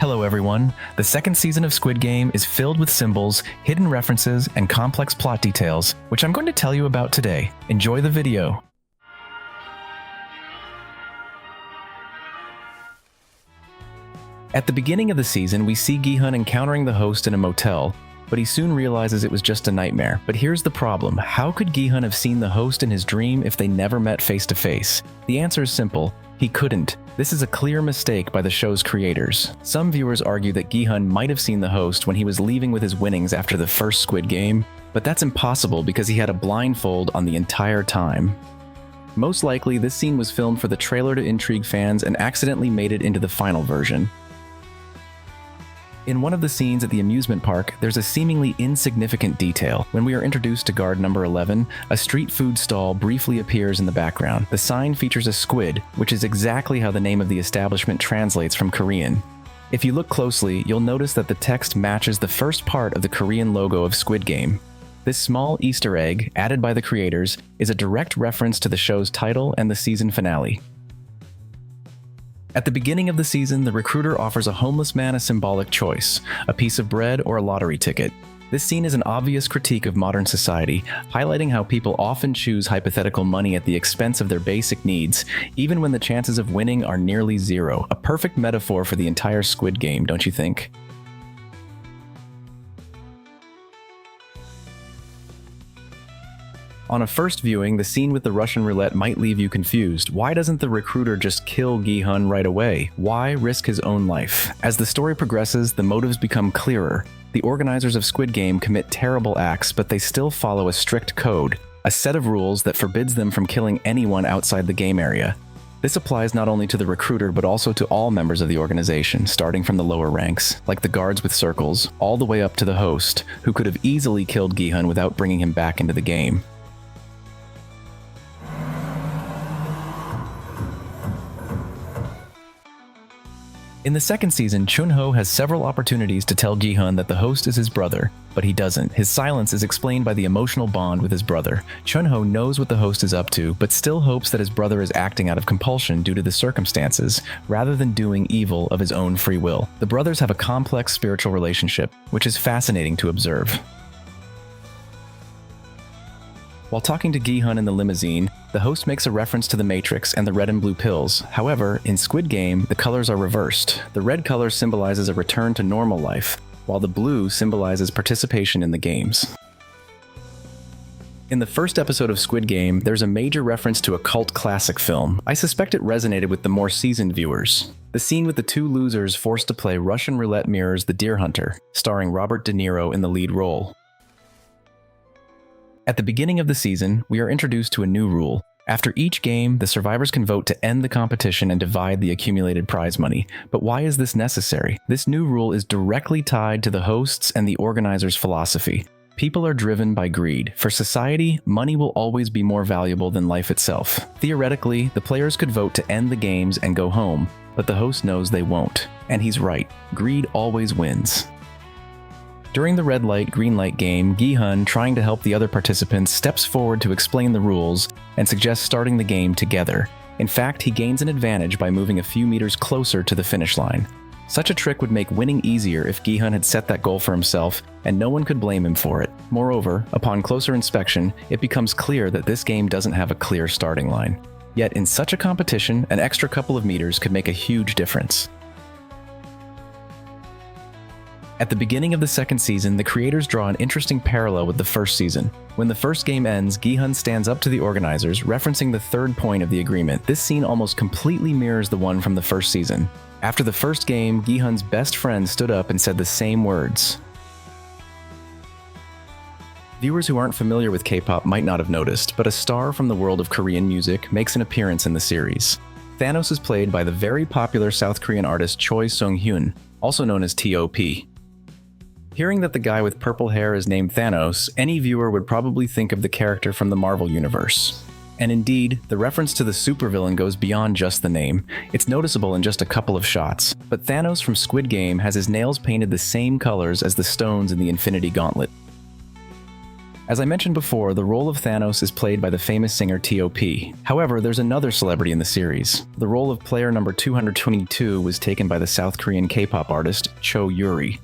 Hello everyone. The second season of Squid Game is filled with symbols, hidden references, and complex plot details, which I'm going to tell you about today. Enjoy the video. At the beginning of the season, we see Gi-hun encountering the host in a motel, but he soon realizes it was just a nightmare. But here's the problem. How could Gi-hun have seen the host in his dream if they never met face to face? The answer is simple. He couldn't. This is a clear mistake by the show's creators. Some viewers argue that Gi-hun might have seen the host when he was leaving with his winnings after the first Squid Game, but that's impossible because he had a blindfold on the entire time. Most likely, this scene was filmed for the trailer to intrigue fans and accidentally made it into the final version. In one of the scenes at the amusement park, there's a seemingly insignificant detail. When we are introduced to guard number 11, a street food stall briefly appears in the background. The sign features a squid, which is exactly how the name of the establishment translates from Korean. If you look closely, you'll notice that the text matches the first part of the Korean logo of Squid Game. This small Easter egg, added by the creators, is a direct reference to the show's title and the season finale. At the beginning of the season, the recruiter offers a homeless man a symbolic choice, a piece of bread or a lottery ticket. This scene is an obvious critique of modern society, highlighting how people often choose hypothetical money at the expense of their basic needs, even when the chances of winning are nearly zero. A perfect metaphor for the entire Squid Game, don't you think? On a first viewing, the scene with the Russian roulette might leave you confused. Why doesn't the recruiter just kill Gi-hun right away? Why risk his own life? As the story progresses, the motives become clearer. The organizers of Squid Game commit terrible acts, but they still follow a strict code, a set of rules that forbids them from killing anyone outside the game area. This applies not only to the recruiter, but also to all members of the organization, starting from the lower ranks, like the guards with circles, all the way up to the host, who could have easily killed Gi-hun without bringing him back into the game. In the second season, Chun-ho has several opportunities to tell Gi-hun that the host is his brother, but he doesn't. His silence is explained by the emotional bond with his brother. Chun-ho knows what the host is up to, but still hopes that his brother is acting out of compulsion due to the circumstances, rather than doing evil of his own free will. The brothers have a complex spiritual relationship, which is fascinating to observe. While talking to Gi-hun in the limousine, the host makes a reference to the Matrix and the red and blue pills. However, in Squid Game, the colors are reversed. The red color symbolizes a return to normal life, while the blue symbolizes participation in the games. In the first episode of Squid Game, there's a major reference to a cult classic film. I suspect it resonated with the more seasoned viewers. The scene with the two losers forced to play Russian roulette mirrors The Deer Hunter, starring Robert De Niro in the lead role. At the beginning of the season, we are introduced to a new rule. After each game, the survivors can vote to end the competition and divide the accumulated prize money. But why is this necessary? This new rule is directly tied to the hosts and the organizers' philosophy. People are driven by greed. For society, money will always be more valuable than life itself. Theoretically, the players could vote to end the games and go home, but the host knows they won't. And he's right. Greed always wins. During the red light, green light game, Gi-hun, trying to help the other participants, steps forward to explain the rules and suggests starting the game together. In fact, he gains an advantage by moving a few meters closer to the finish line. Such a trick would make winning easier if Gi-hun had set that goal for himself, and no one could blame him for it. Moreover, upon closer inspection, it becomes clear that this game doesn't have a clear starting line. Yet in such a competition, an extra couple of meters could make a huge difference. At the beginning of the second season, the creators draw an interesting parallel with the first season. When the first game ends, Gi-hun stands up to the organizers, referencing the third point of the agreement. This scene almost completely mirrors the one from the first season. After the first game, Gi-hun's best friend stood up and said the same words. Viewers who aren't familiar with K-pop might not have noticed, but a star from the world of Korean music makes an appearance in the series. Thanos is played by the very popular South Korean artist Choi Sung-hyun, also known as T.O.P. Hearing that the guy with purple hair is named Thanos, any viewer would probably think of the character from the Marvel Universe. And indeed, the reference to the supervillain goes beyond just the name. It's noticeable in just a couple of shots. But Thanos from Squid Game has his nails painted the same colors as the stones in the Infinity Gauntlet. As I mentioned before, the role of Thanos is played by the famous singer T.O.P. However, there's another celebrity in the series. The role of player number 222 was taken by the South Korean K-pop artist Cho Yuri.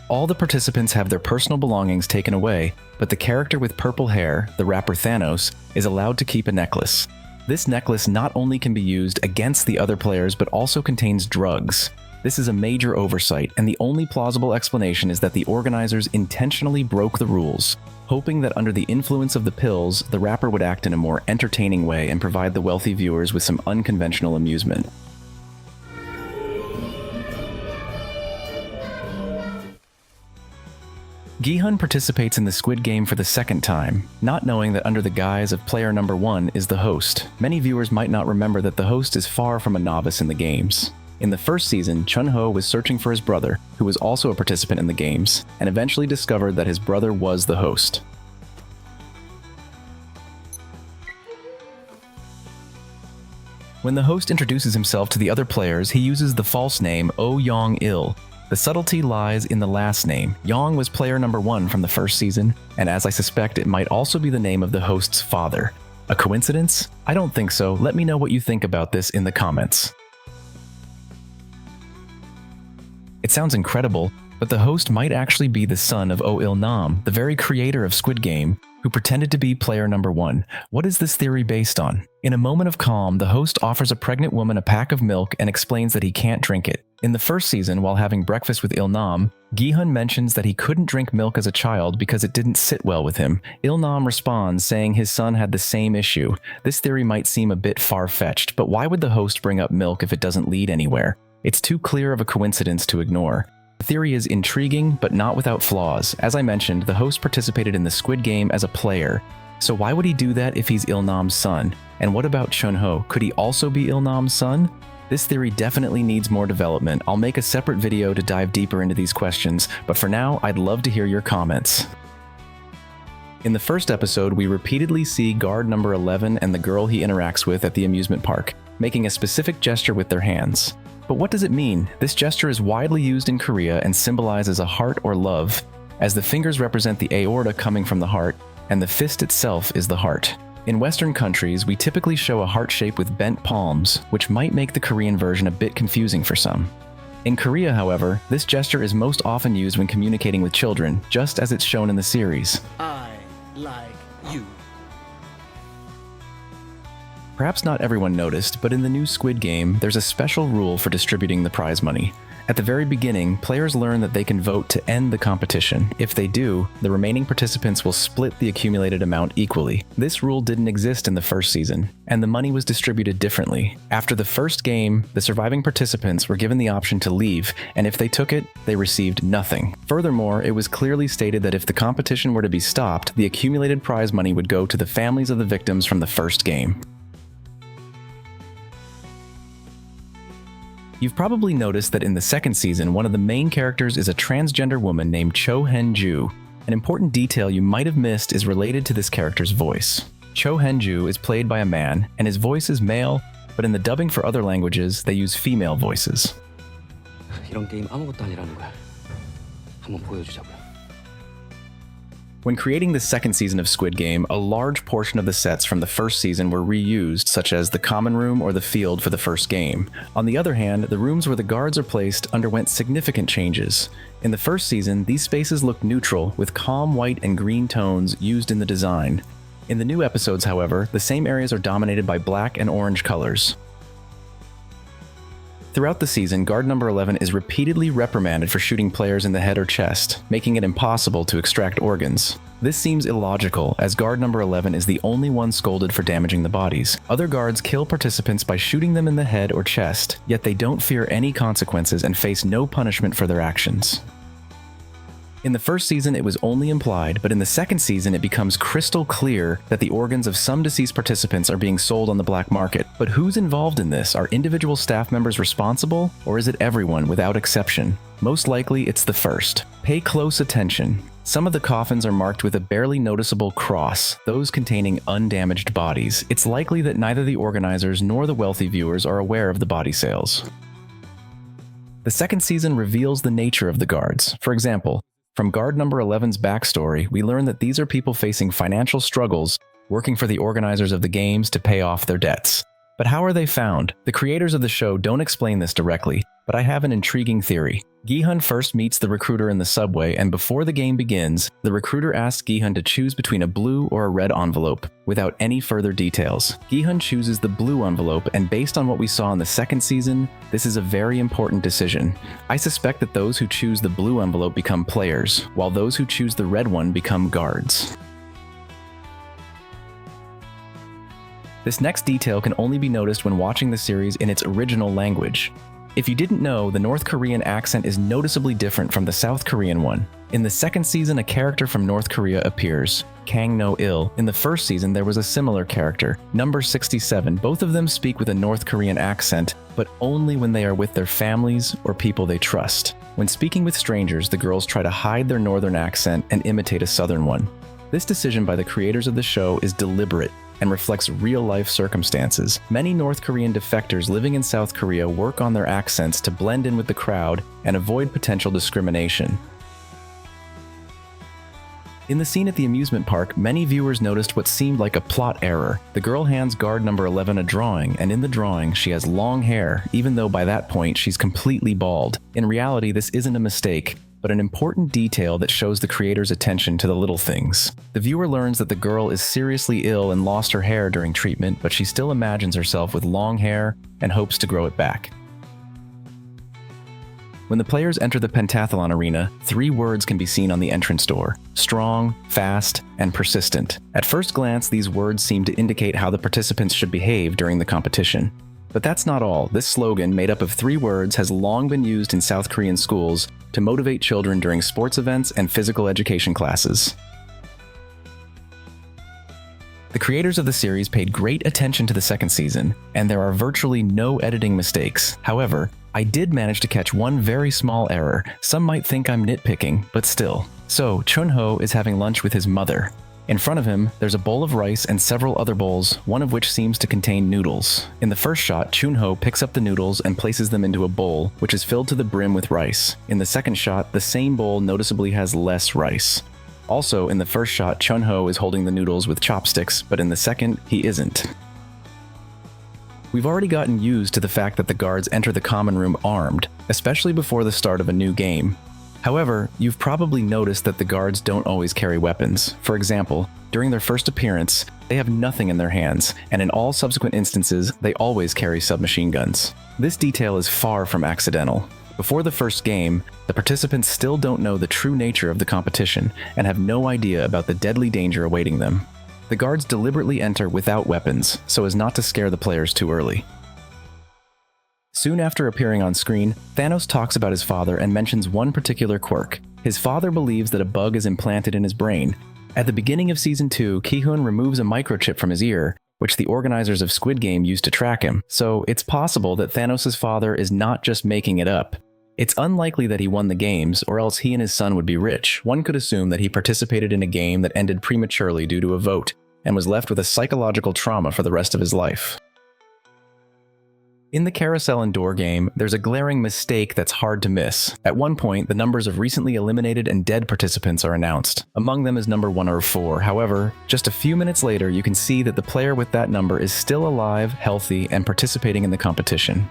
All the participants have their personal belongings taken away, but the character with purple hair, the rapper Thanos, is allowed to keep a necklace. This necklace not only can be used against the other players, but also contains drugs. This is a major oversight, and the only plausible explanation is that the organizers intentionally broke the rules, hoping that under the influence of the pills, the rapper would act in a more entertaining way and provide the wealthy viewers with some unconventional amusement. Gi-hun participates in the Squid Game for the second time, not knowing that under the guise of player number 1 is the host. Many viewers might not remember that the host is far from a novice in the games. In the first season, Chun-ho was searching for his brother, who was also a participant in the games, and eventually discovered that his brother was the host. When the host introduces himself to the other players, he uses the false name Oh Yong-il. The subtlety lies in the last name. Yong was player number 1 from the first season, and as I suspect, it might also be the name of the host's father. A coincidence? I don't think so. Let me know what you think about this in the comments. It sounds incredible, but the host might actually be the son of Oh Il-nam, the very creator of Squid Game, who pretended to be player number 1. What is this theory based on? In a moment of calm, the host offers a pregnant woman a pack of milk and explains that he can't drink it. In the first season, while having breakfast with Il-nam, Gi-hun mentions that he couldn't drink milk as a child because it didn't sit well with him. Il-nam responds, saying his son had the same issue. This theory might seem a bit far-fetched, but why would the host bring up milk if it doesn't lead anywhere? It's too clear of a coincidence to ignore. The theory is intriguing, but not without flaws. As I mentioned, the host participated in the Squid Game as a player. So why would he do that if he's Il-nam's son? And what about Chun-ho? Could he also be Il-nam's son? This theory definitely needs more development. I'll make a separate video to dive deeper into these questions, but for now, I'd love to hear your comments. In the first episode, we repeatedly see guard number 11 and the girl he interacts with at the amusement park, making a specific gesture with their hands. But what does it mean? This gesture is widely used in Korea and symbolizes a heart or love, as the fingers represent the aorta coming from the heart, and the fist itself is the heart. In Western countries, we typically show a heart shape with bent palms, which might make the Korean version a bit confusing for some. In Korea, however, this gesture is most often used when communicating with children, just as it's shown in the series. I like you. Perhaps not everyone noticed, but in the new Squid Game, there's a special rule for distributing the prize money. At the very beginning, players learn that they can vote to end the competition. If they do, the remaining participants will split the accumulated amount equally. This rule didn't exist in the first season, and the money was distributed differently. After the first game, the surviving participants were given the option to leave, and if they took it, they received nothing. Furthermore, it was clearly stated that if the competition were to be stopped, the accumulated prize money would go to the families of the victims from the first game. You've probably noticed that in the second season, one of the main characters is a transgender woman named Cho Hen-ju. An important detail you might have missed is related to this character's voice. Cho Hen-ju is played by a man, and his voice is male, but in the dubbing for other languages, they use female voices. 이런 게임 아무것도 아니라는 거야. 한번 보여주자고요. When creating the second season of Squid Game, a large portion of the sets from the first season were reused, such as the common room or the field for the first game. On the other hand, the rooms where the guards are placed underwent significant changes. In the first season, these spaces looked neutral, with calm white and green tones used in the design. In the new episodes, however, the same areas are dominated by black and orange colors. Throughout the season, guard number 11 is repeatedly reprimanded for shooting players in the head or chest, making it impossible to extract organs. This seems illogical, as guard number 11 is the only one scolded for damaging the bodies. Other guards kill participants by shooting them in the head or chest, yet they don't fear any consequences and face no punishment for their actions. In the first season, it was only implied, but in the second season, it becomes crystal clear that the organs of some deceased participants are being sold on the black market. But who's involved in this? Are individual staff members responsible, or is it everyone without exception? Most likely, it's the first. Pay close attention. Some of the coffins are marked with a barely noticeable cross, those containing undamaged bodies. It's likely that neither the organizers nor the wealthy viewers are aware of the body sales. The second season reveals the nature of the guards. For example, From guard number 11's backstory, we learn that these are people facing financial struggles, working for the organizers of the games to pay off their debts. But how are they found? The creators of the show don't explain this directly, but I have an intriguing theory. Gi-hun first meets the recruiter in the subway, and before the game begins, the recruiter asks Gi-hun to choose between a blue or a red envelope, without any further details. Gi-hun chooses the blue envelope, and based on what we saw in the second season, this is a very important decision. I suspect that those who choose the blue envelope become players, while those who choose the red one become guards. This next detail can only be noticed when watching the series in its original language. If you didn't know, the North Korean accent is noticeably different from the South Korean one. In the second season, a character from North Korea appears, Kang No-il. In the first season, there was a similar character, number 67. Both of them speak with a North Korean accent, but only when they are with their families or people they trust. When speaking with strangers, the girls try to hide their northern accent and imitate a southern one. This decision by the creators of the show is deliberate and reflects real-life circumstances. Many North Korean defectors living in South Korea work on their accents to blend in with the crowd and avoid potential discrimination. In the scene at the amusement park, many viewers noticed what seemed like a plot error. The girl hands guard number 11 a drawing, and in the drawing, she has long hair, even though by that point she's completely bald. In reality, this isn't a mistake, but an important detail that shows the creator's attention to the little things. The viewer learns that the girl is seriously ill and lost her hair during treatment, but she still imagines herself with long hair and hopes to grow it back. When the players enter the pentathlon arena, 3 words can be seen on the entrance door: strong, fast, and persistent. At first glance, these words seem to indicate how the participants should behave during the competition. But that's not all. This slogan, made up of 3 words, has long been used in South Korean schools to motivate children during sports events and physical education classes. The creators of the series paid great attention to the second season, and there are virtually no editing mistakes. However, I did manage to catch one very small error. Some might think I'm nitpicking, but still. So, Chun-ho is having lunch with his mother. In front of him, there's a bowl of rice and several other bowls, one of which seems to contain noodles. In the first shot, Chun-ho picks up the noodles and places them into a bowl, which is filled to the brim with rice. In the second shot, the same bowl noticeably has less rice. Also, in the first shot, Chun-ho is holding the noodles with chopsticks, but in the second, he isn't. We've already gotten used to the fact that the guards enter the common room armed, especially before the start of a new game. However, you've probably noticed that the guards don't always carry weapons. For example, during their first appearance, they have nothing in their hands, and in all subsequent instances, they always carry submachine guns. This detail is far from accidental. Before the first game, the participants still don't know the true nature of the competition and have no idea about the deadly danger awaiting them. The guards deliberately enter without weapons, so as not to scare the players too early. Soon after appearing on screen, Thanos talks about his father and mentions one particular quirk. His father believes that a bug is implanted in his brain. At the beginning of Season 2, Ki-hun removes a microchip from his ear, which the organizers of Squid Game used to track him, so it's possible that Thanos' father is not just making it up. It's unlikely that he won the games, or else he and his son would be rich. One could assume that he participated in a game that ended prematurely due to a vote, and was left with a psychological trauma for the rest of his life. In the carousel and door game, there's a glaring mistake that's hard to miss. At one point, the numbers of recently eliminated and dead participants are announced. Among them is number 104. However, just a few minutes later, you can see that the player with that number is still alive, healthy, and participating in the competition.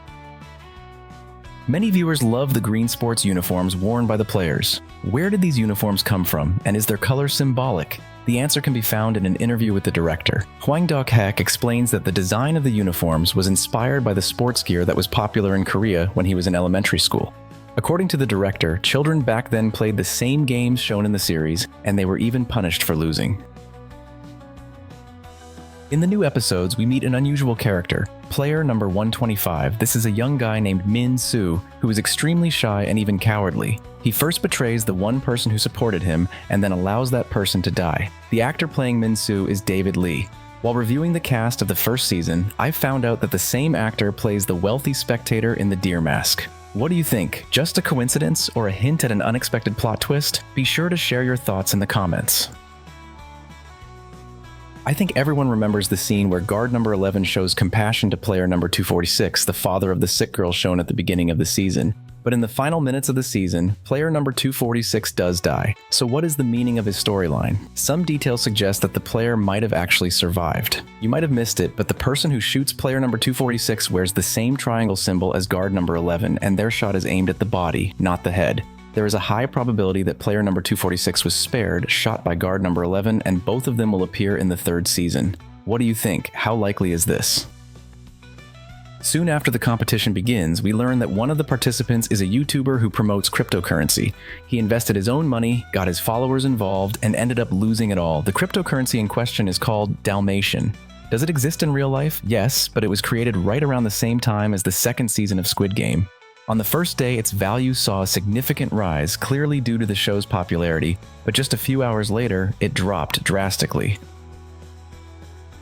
Many viewers love the green sports uniforms worn by the players. Where did these uniforms come from, and is their color symbolic? The answer can be found in an interview with the director. Hwang Dok-haek explains that the design of the uniforms was inspired by the sports gear that was popular in Korea when he was in elementary school. According to the director, children back then played the same games shown in the series, and they were even punished for losing. In the new episodes, we meet an unusual character, player number 125. This is a young guy named Min-soo, who is extremely shy and even cowardly. He first betrays the one person who supported him, and then allows that person to die. The actor playing Min-soo is David Lee. While reviewing the cast of the first season, I found out that the same actor plays the wealthy spectator in The Deer Mask. What do you think? Just a coincidence or a hint at an unexpected plot twist? Be sure to share your thoughts in the comments. I think everyone remembers the scene where guard number 11 shows compassion to player number 246, the father of the sick girl shown at the beginning of the season. But in the final minutes of the season, player number 246 does die. So what is the meaning of his storyline? Some details suggest that the player might have actually survived. You might have missed it, but the person who shoots player number 246 wears the same triangle symbol as guard number 11, and their shot is aimed at the body, not the head. There is a high probability that player number 246 was spared, shot by guard number 11, and both of them will appear in the third season. What do you think? How likely is this? Soon after the competition begins, we learn that one of the participants is a YouTuber who promotes cryptocurrency. He invested his own money, got his followers involved, and ended up losing it all. The cryptocurrency in question is called Dalmatian. Does it exist in real life? Yes, but it was created right around the same time as the second season of Squid Game. On the first day, its value saw a significant rise, clearly due to the show's popularity, but just a few hours later, it dropped drastically.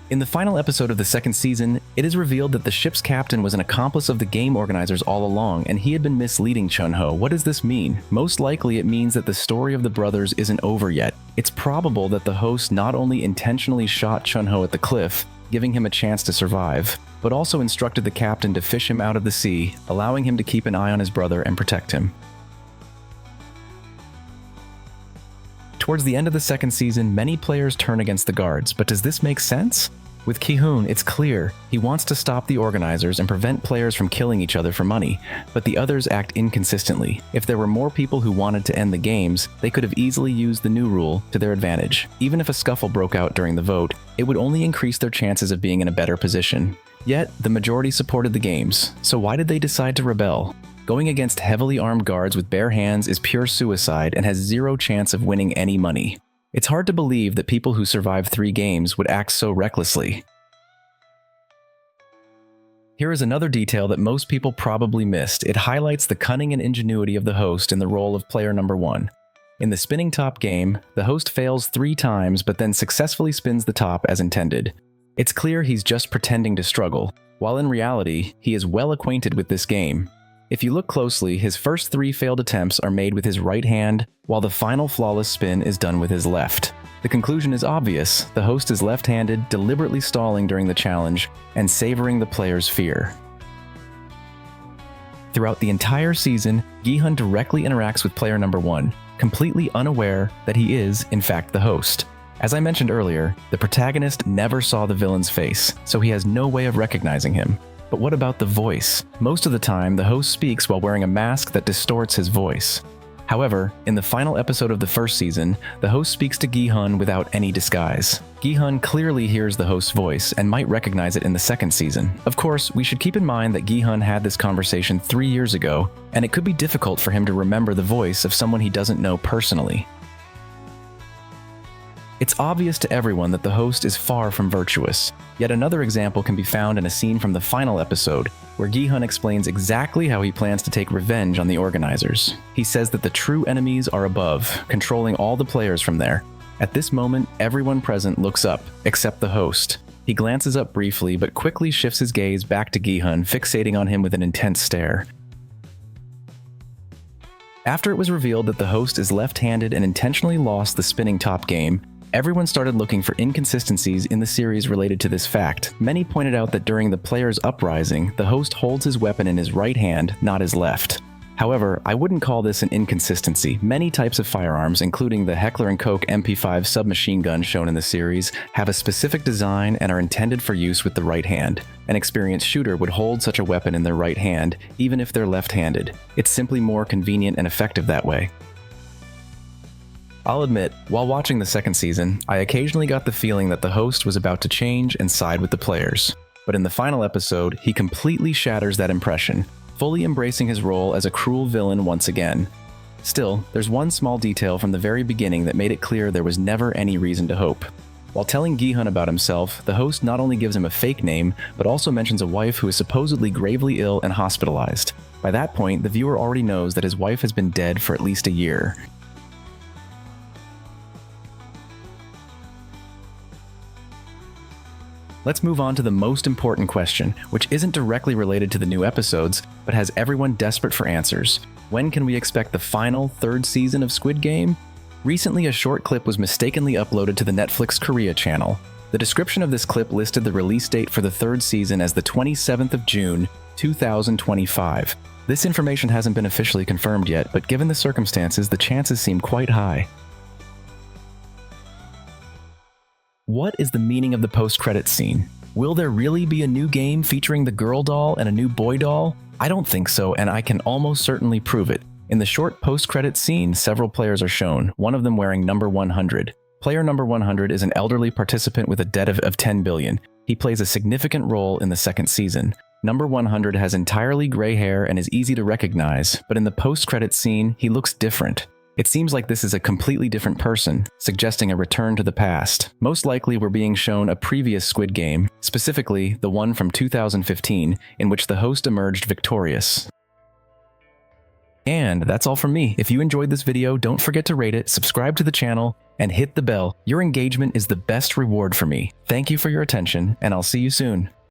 In the final episode of the second season, it is revealed that the ship's captain was an accomplice of the game organizers all along, and he had been misleading Chun-Ho. What does this mean? Most likely it means that the story of the brothers isn't over yet. It's probable that the host not only intentionally shot Chun-Ho at the cliff, giving him a chance to survive, but also instructed the captain to fish him out of the sea, allowing him to keep an eye on his brother and protect him. Towards the end of the second season, many players turn against the guards, but does this make sense? With Ki-hoon, it's clear. He wants to stop the organizers and prevent players from killing each other for money, but the others act inconsistently. If there were more people who wanted to end the games, they could have easily used the new rule to their advantage. Even if a scuffle broke out during the vote, it would only increase their chances of being in a better position. Yet, the majority supported the games, so why did they decide to rebel? Going against heavily armed guards with bare hands is pure suicide and has zero chance of winning any money. It's hard to believe that people who survived 3 games would act so recklessly. Here is another detail that most people probably missed. It highlights the cunning and ingenuity of the host in the role of player number 1. In the spinning top game, the host fails 3 times but then successfully spins the top as intended. It's clear he's just pretending to struggle, while in reality, he is well acquainted with this game. If you look closely, his first 3 failed attempts are made with his right hand, while the final flawless spin is done with his left. The conclusion is obvious. The host is left-handed, deliberately stalling during the challenge, and savoring the player's fear. Throughout the entire season, Gi-hun directly interacts with player number 1, completely unaware that he is, in fact, the host. As I mentioned earlier, the protagonist never saw the villain's face, so he has no way of recognizing him. But what about the voice? Most of the time, the host speaks while wearing a mask that distorts his voice. However, in the final episode of the first season, the host speaks to Gi-hun without any disguise. Gi-hun clearly hears the host's voice and might recognize it in the second season. Of course, we should keep in mind that Gi-hun had this conversation 3 years ago, and it could be difficult for him to remember the voice of someone he doesn't know personally. It's obvious to everyone that the host is far from virtuous. Yet another example can be found in a scene from the final episode, where Gi-hun explains exactly how he plans to take revenge on the organizers. He says that the true enemies are above, controlling all the players from there. At this moment, everyone present looks up, except the host. He glances up briefly, but quickly shifts his gaze back to Gi-hun, fixating on him with an intense stare. After it was revealed that the host is left-handed and intentionally lost the spinning top game, everyone started looking for inconsistencies in the series related to this fact. Many pointed out that during the player's uprising, the host holds his weapon in his right hand, not his left. However, I wouldn't call this an inconsistency. Many types of firearms, including the Heckler & Koch MP5 submachine gun shown in the series, have a specific design and are intended for use with the right hand. An experienced shooter would hold such a weapon in their right hand, even if they're left-handed. It's simply more convenient and effective that way. I'll admit, while watching the second season, I occasionally got the feeling that the host was about to change and side with the players. But in the final episode, he completely shatters that impression, fully embracing his role as a cruel villain once again. Still, there's one small detail from the very beginning that made it clear there was never any reason to hope. While telling Gi-hun about himself, the host not only gives him a fake name, but also mentions a wife who is supposedly gravely ill and hospitalized. By that point, the viewer already knows that his wife has been dead for at least a year. Let's move on to the most important question, which isn't directly related to the new episodes, but has everyone desperate for answers. When can we expect the final, 3rd season of Squid Game? Recently, a short clip was mistakenly uploaded to the Netflix Korea channel. The description of this clip listed the release date for the 3rd season as the 27th of June, 2025. This information hasn't been officially confirmed yet, but given the circumstances, the chances seem quite high. What is the meaning of the post-credits scene? Will there really be a new game featuring the girl doll and a new boy doll? I don't think so, and I can almost certainly prove it. In the short post-credits scene, several players are shown, one of them wearing number 100. Player number 100 is an elderly participant with a debt of 10 billion. He plays a significant role in the second season. Number 100 has entirely gray hair and is easy to recognize, but in the post-credits scene, he looks different. It seems like this is a completely different person, suggesting a return to the past. Most likely we're being shown a previous Squid Game, specifically the one from 2015, in which the host emerged victorious. And that's all from me. If you enjoyed this video, don't forget to rate it, subscribe to the channel, and hit the bell. Your engagement is the best reward for me. Thank you for your attention, and I'll see you soon.